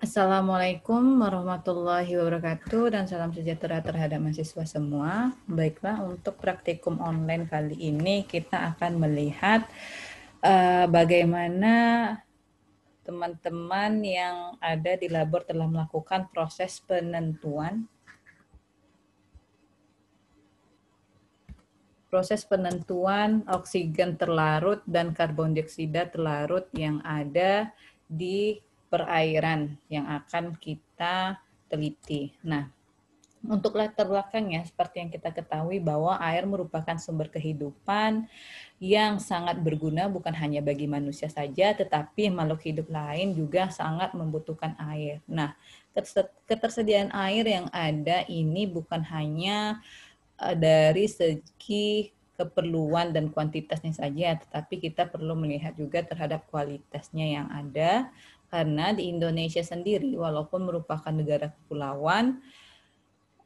Assalamualaikum warahmatullahi wabarakatuh dan salam sejahtera terhadap mahasiswa semua. Baiklah, untuk praktikum online kali ini kita akan melihat bagaimana teman-teman yang ada di labor telah melakukan proses penentuan oksigen terlarut dan karbon dioksida terlarut yang ada di perairan yang akan kita teliti. Nah, untuk latar belakangnya, seperti yang kita ketahui bahwa air merupakan sumber kehidupan yang sangat berguna bukan hanya bagi manusia saja, tetapi makhluk hidup lain juga sangat membutuhkan air. Nah, ketersediaan air yang ada ini bukan hanya dari segi keperluan dan kuantitasnya saja, tetapi kita perlu melihat juga terhadap kualitasnya yang ada, karena di Indonesia sendiri, walaupun merupakan negara kepulauan,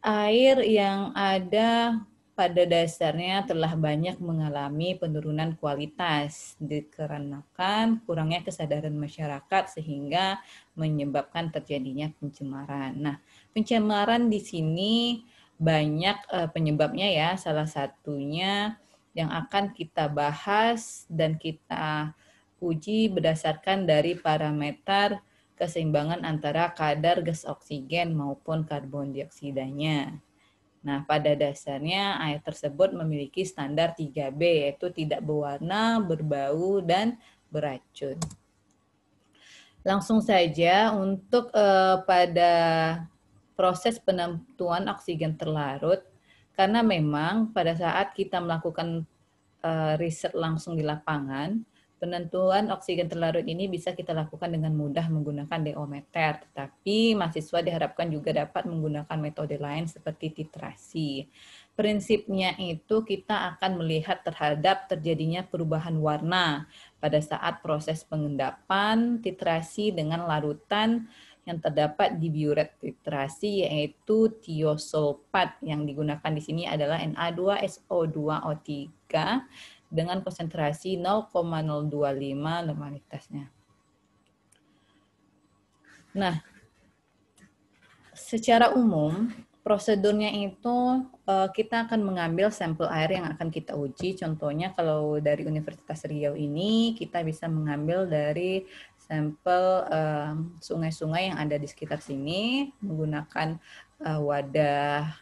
air yang ada pada dasarnya telah banyak mengalami penurunan kualitas dikarenakan kurangnya kesadaran masyarakat sehingga menyebabkan terjadinya pencemaran. Nah, pencemaran di sini banyak penyebabnya ya. Salah satunya yang akan kita bahas dan kita uji berdasarkan dari parameter keseimbangan antara kadar gas oksigen maupun karbon dioksidanya. Nah, pada dasarnya air tersebut memiliki standar 3B, yaitu tidak berwarna, berbau, dan beracun. Langsung saja untuk pada proses penentuan oksigen terlarut, karena memang pada saat kita melakukan riset langsung di lapangan, penentuan oksigen terlarut ini bisa kita lakukan dengan mudah menggunakan DO-meter, tetapi mahasiswa diharapkan juga dapat menggunakan metode lain seperti titrasi. Prinsipnya itu kita akan melihat terhadap terjadinya perubahan warna pada saat proses pengendapan titrasi dengan larutan yang terdapat di biuret titrasi, yaitu tiosulfat. Yang digunakan di sini adalah Na2SO2O3 dengan konsentrasi 0,025 normalitasnya. Nah, secara umum prosedurnya itu kita akan mengambil sampel air yang akan kita uji. Contohnya kalau dari Universitas Riau ini kita bisa mengambil dari sampel sungai-sungai yang ada di sekitar sini menggunakan wadah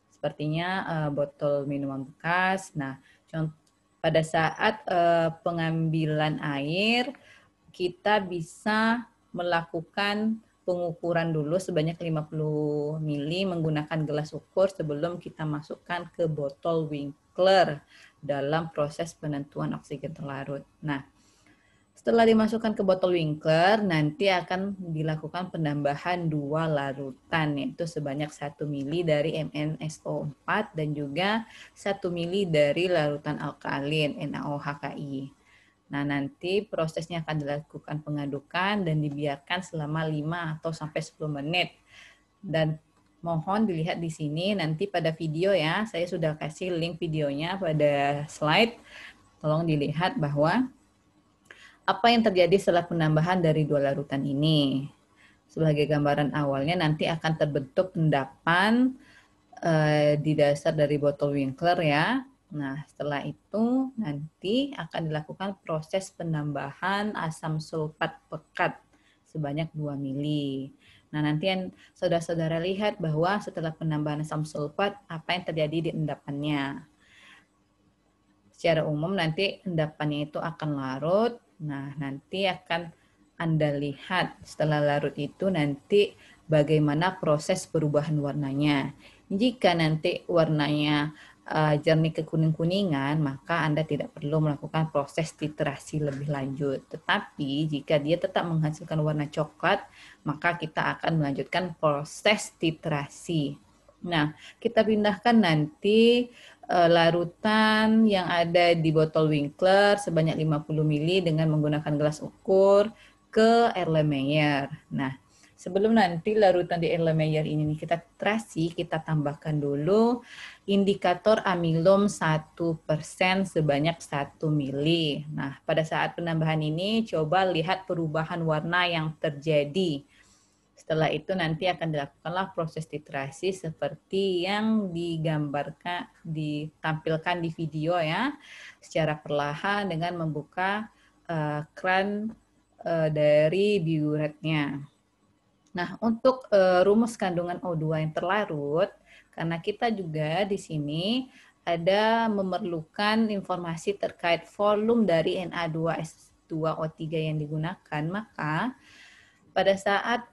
sepertinya botol minuman bekas. Nah, pada saat pengambilan air kita bisa melakukan pengukuran dulu sebanyak 50 ml menggunakan gelas ukur sebelum kita masukkan ke botol Winkler dalam proses penentuan oksigen terlarut. Nah, setelah dimasukkan ke botol Winkler, nanti akan dilakukan penambahan 2 larutan, yaitu sebanyak 1 ml dari MnSO4 dan juga 1 ml dari larutan alkalin NaOHKI. Nah, nanti prosesnya akan dilakukan pengadukan dan dibiarkan selama 5 atau sampai 10 menit. Dan mohon dilihat di sini nanti pada video ya, saya sudah kasih link videonya pada slide. Tolong dilihat bahwa apa yang terjadi setelah penambahan dari 2 larutan ini. Sebagai gambaran awalnya nanti akan terbentuk endapan di dasar dari botol Winkler ya. Nah, setelah itu nanti akan dilakukan proses penambahan asam sulfat pekat sebanyak 2 mili. Nah, nanti yang saudara-saudara lihat bahwa setelah penambahan asam sulfat, apa yang terjadi di endapannya. Secara umum nanti endapannya itu akan larut. Nah, nanti akan Anda lihat setelah larut itu nanti bagaimana proses perubahan warnanya. Jika nanti warnanya jernih kekuning-kuningan, maka Anda tidak perlu melakukan proses titrasi lebih lanjut. Tetapi jika dia tetap menghasilkan warna coklat, maka kita akan melanjutkan proses titrasi. Nah, kita pindahkan nanti larutan yang ada di botol Winkler sebanyak 50 ml dengan menggunakan gelas ukur ke Erlenmeyer. Nah, sebelum nanti larutan di Erlenmeyer ini kita titrasi, kita tambahkan dulu indikator amilum 1% sebanyak 1 mili. Nah, pada saat penambahan ini coba lihat perubahan warna yang terjadi. Setelah itu nanti akan dilakukanlah proses titrasi seperti yang digambarkan, ditampilkan di video ya, secara perlahan dengan membuka keran dari biuretnya. Nah, untuk rumus kandungan O2 yang terlarut, karena kita juga di sini ada memerlukan informasi terkait volume dari Na2S2O3 yang digunakan, maka pada saat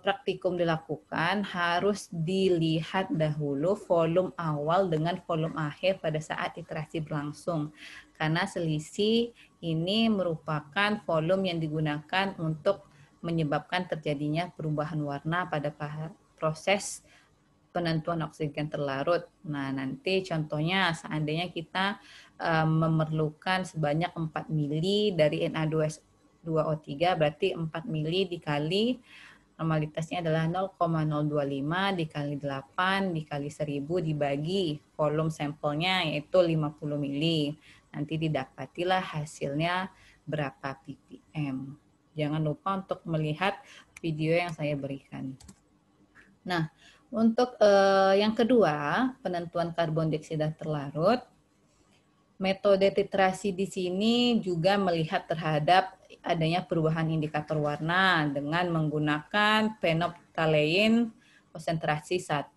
praktikum dilakukan harus dilihat dahulu volume awal dengan volume akhir pada saat iterasi berlangsung. Karena selisih ini merupakan volume yang digunakan untuk menyebabkan terjadinya perubahan warna pada proses penentuan oksigen terlarut. Nah, nanti contohnya seandainya kita memerlukan sebanyak 4 mili dari Na2S2O3, berarti 4 mili dikali normalitasnya adalah 0,025 dikali 8 dikali 1000 dibagi volume sampelnya yaitu 50 mili. Nanti didapatilah hasilnya berapa ppm. Jangan lupa untuk melihat video yang saya berikan. Nah, untuk yang kedua, penentuan karbon dioksida terlarut, metode titrasi di sini juga melihat terhadap adanya perubahan indikator warna dengan menggunakan phenolphthalein konsentrasi 1%.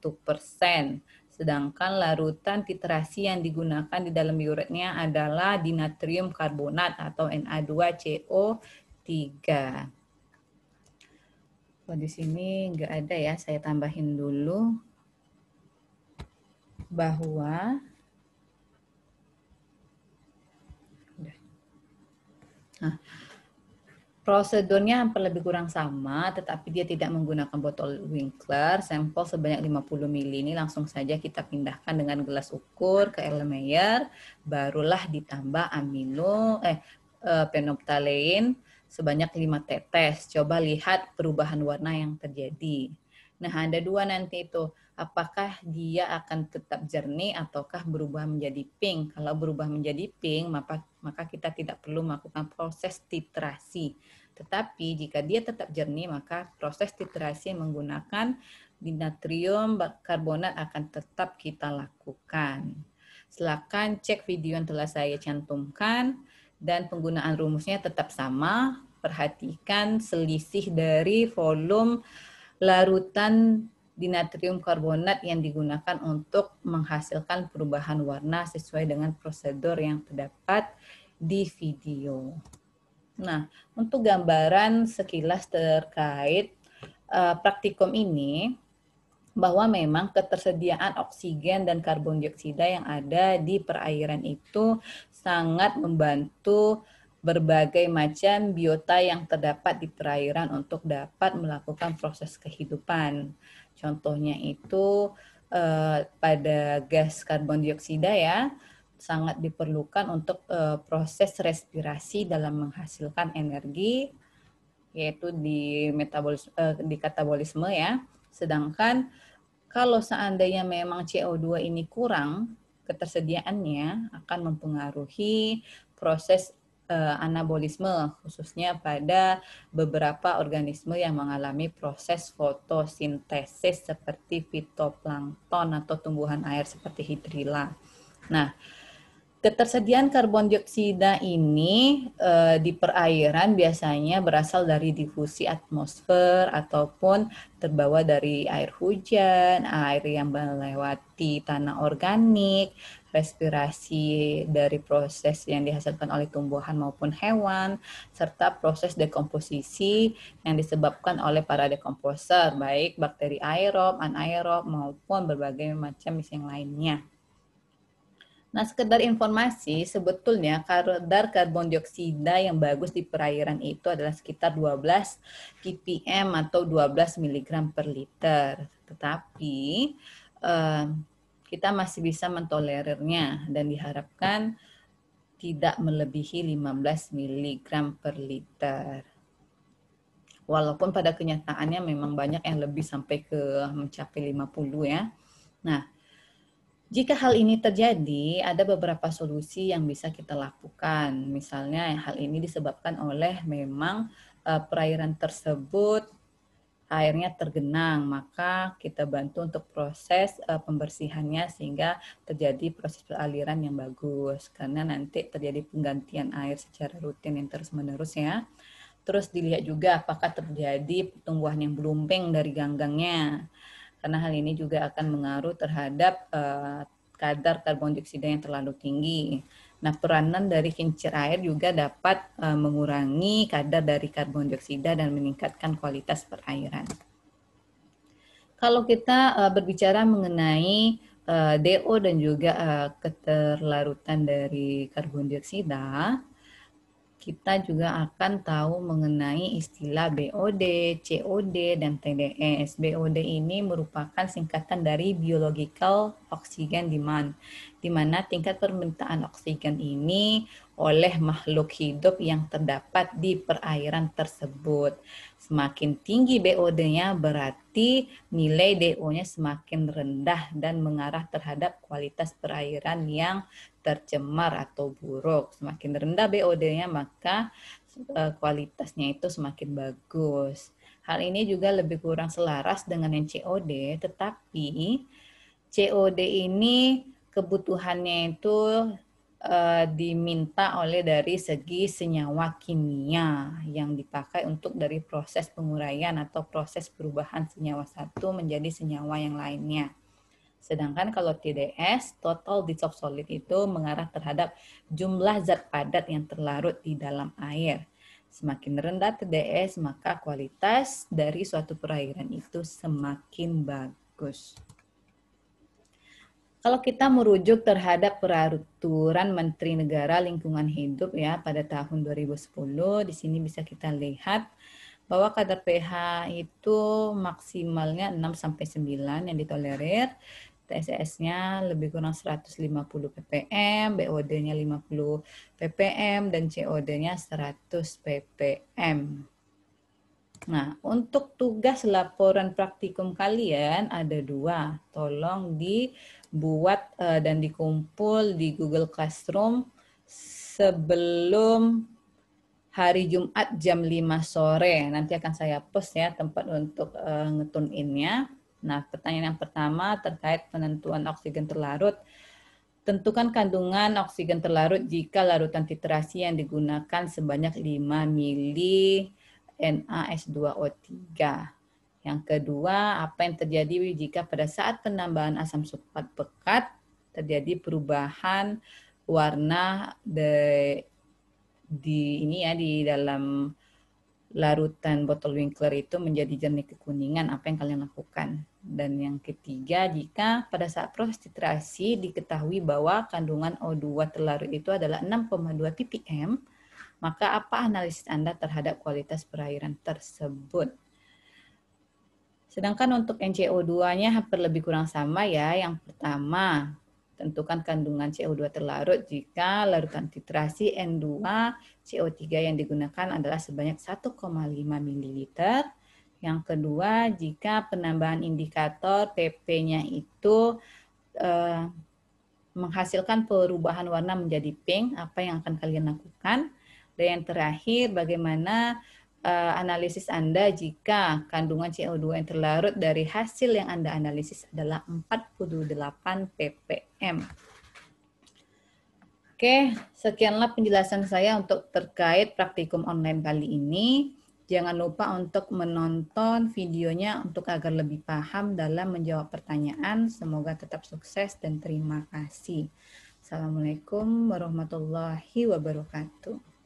Sedangkan larutan titrasi yang digunakan di dalam biuretnya adalah dinatrium karbonat atau Na2CO3. Di sini nggak ada ya, saya tambahin dulu bahwa prosedurnya hampir lebih kurang sama, tetapi dia tidak menggunakan botol Winkler. Sampel sebanyak 50 ml ini langsung saja kita pindahkan dengan gelas ukur ke Erlenmeyer, barulah ditambah phenolphthalein sebanyak 5 tetes. Coba lihat perubahan warna yang terjadi. Nah, ada dua nanti itu. Apakah dia akan tetap jernih ataukah berubah menjadi pink? Kalau berubah menjadi pink, maka kita tidak perlu melakukan proses titrasi. Tetapi jika dia tetap jernih, maka proses titrasi menggunakan dinatrium karbonat akan tetap kita lakukan. Silakan cek video yang telah saya cantumkan dan penggunaan rumusnya tetap sama. Perhatikan selisih dari volume larutan dinatrium karbonat yang digunakan untuk menghasilkan perubahan warna sesuai dengan prosedur yang terdapat di video. Nah, untuk gambaran sekilas terkait praktikum ini, bahwa memang ketersediaan oksigen dan karbon dioksida yang ada di perairan itu sangat membantu berbagai macam biota yang terdapat di perairan untuk dapat melakukan proses kehidupan. Contohnya itu pada gas karbon dioksida ya, sangat diperlukan untuk proses respirasi dalam menghasilkan energi, yaitu di katabolisme ya. Sedangkan kalau seandainya memang CO2 ini kurang, ketersediaannya akan mempengaruhi proses anabolisme, khususnya pada beberapa organisme yang mengalami proses fotosintesis seperti fitoplankton atau tumbuhan air seperti hidrilla. Nah, ketersediaan karbon dioksida ini di perairan biasanya berasal dari difusi atmosfer ataupun terbawa dari air hujan, air yang melewati tanah organik, respirasi dari proses yang dihasilkan oleh tumbuhan maupun hewan, serta proses dekomposisi yang disebabkan oleh para dekomposer, baik bakteri aerob, anaerob, maupun berbagai macam yang lainnya. Nah, sekedar informasi, sebetulnya kadar karbon dioksida yang bagus di perairan itu adalah sekitar 12 ppm atau 12 mg per liter. Tetapi kita masih bisa mentolerirnya dan diharapkan tidak melebihi 15 mg per liter. Walaupun pada kenyataannya memang banyak yang lebih sampai ke mencapai 50 ya. Nah, jika hal ini terjadi, ada beberapa solusi yang bisa kita lakukan. Misalnya hal ini disebabkan oleh memang perairan tersebut airnya tergenang, maka kita bantu untuk proses pembersihannya sehingga terjadi proses peraliran yang bagus. Karena nanti terjadi penggantian air secara rutin yang terus-menerus ya. Terus dilihat juga apakah terjadi pertumbuhan yang belumping dari ganggangnya. Karena hal ini juga akan mengaruh terhadap kadar karbon dioksida yang terlalu tinggi. Nah, peranan dari kincir air juga dapat mengurangi kadar dari karbon dioksida dan meningkatkan kualitas perairan. Kalau kita berbicara mengenai DO dan juga keterlarutan dari karbon dioksida, kita juga akan tahu mengenai istilah BOD, COD, dan TDS. BOD ini merupakan singkatan dari Biological Oxygen Demand, di mana tingkat permintaan oksigen ini oleh makhluk hidup yang terdapat di perairan tersebut. Semakin tinggi BOD-nya berarti nilai DO-nya semakin rendah dan mengarah terhadap kualitas perairan yang tercemar atau buruk. Semakin rendah BOD-nya maka kualitasnya itu semakin bagus. Hal ini juga lebih kurang selaras dengan yang COD, tetapi COD ini kebutuhannya itu diminta oleh dari segi senyawa kimia yang dipakai untuk dari proses penguraian atau proses perubahan senyawa satu menjadi senyawa yang lainnya. Sedangkan kalau TDS, total dissolved solid itu mengarah terhadap jumlah zat padat yang terlarut di dalam air. Semakin rendah TDS, maka kualitas dari suatu perairan itu semakin bagus. Kalau kita merujuk terhadap peraturan Menteri Negara Lingkungan Hidup ya pada tahun 2010, di sini bisa kita lihat bahwa kadar pH itu maksimalnya 6-9 yang ditolerir. TSS-nya lebih kurang 150 ppm, BOD-nya 50 ppm, dan COD-nya 100 ppm. Nah, untuk tugas laporan praktikum kalian ada 2. Tolong dibuat dan dikumpul di Google Classroom sebelum hari Jumat jam 5 sore. Nanti akan saya post ya tempat untuk ngetune in-nya. Nah, pertanyaan yang pertama terkait penentuan oksigen terlarut. Tentukan kandungan oksigen terlarut jika larutan titrasi yang digunakan sebanyak 5 mili NaS2O3. Yang kedua, apa yang terjadi jika pada saat penambahan asam sulfat pekat terjadi perubahan warna di dalam larutan botol Winkler itu menjadi jernih kekuningan, apa yang kalian lakukan? Dan yang ketiga, jika pada saat proses titrasi diketahui bahwa kandungan O2 terlarut itu adalah 6,2 ppm, maka apa analisis Anda terhadap kualitas perairan tersebut? Sedangkan untuk NCO2-nya hampir lebih kurang sama ya. Yang pertama, tentukan kandungan CO2 terlarut jika larutan titrasi N2CO3 yang digunakan adalah sebanyak 1,5 ml. Yang kedua, jika penambahan indikator PP-nya itu menghasilkan perubahan warna menjadi pink, apa yang akan kalian lakukan? Dan yang terakhir, bagaimana analisis Anda jika kandungan CO2 yang terlarut dari hasil yang Anda analisis adalah 48 ppm. Oke, sekianlah penjelasan saya untuk terkait praktikum online kali ini. Jangan lupa untuk menonton videonya untuk agar lebih paham dalam menjawab pertanyaan. Semoga tetap sukses dan terima kasih. Assalamualaikum warahmatullahi wabarakatuh.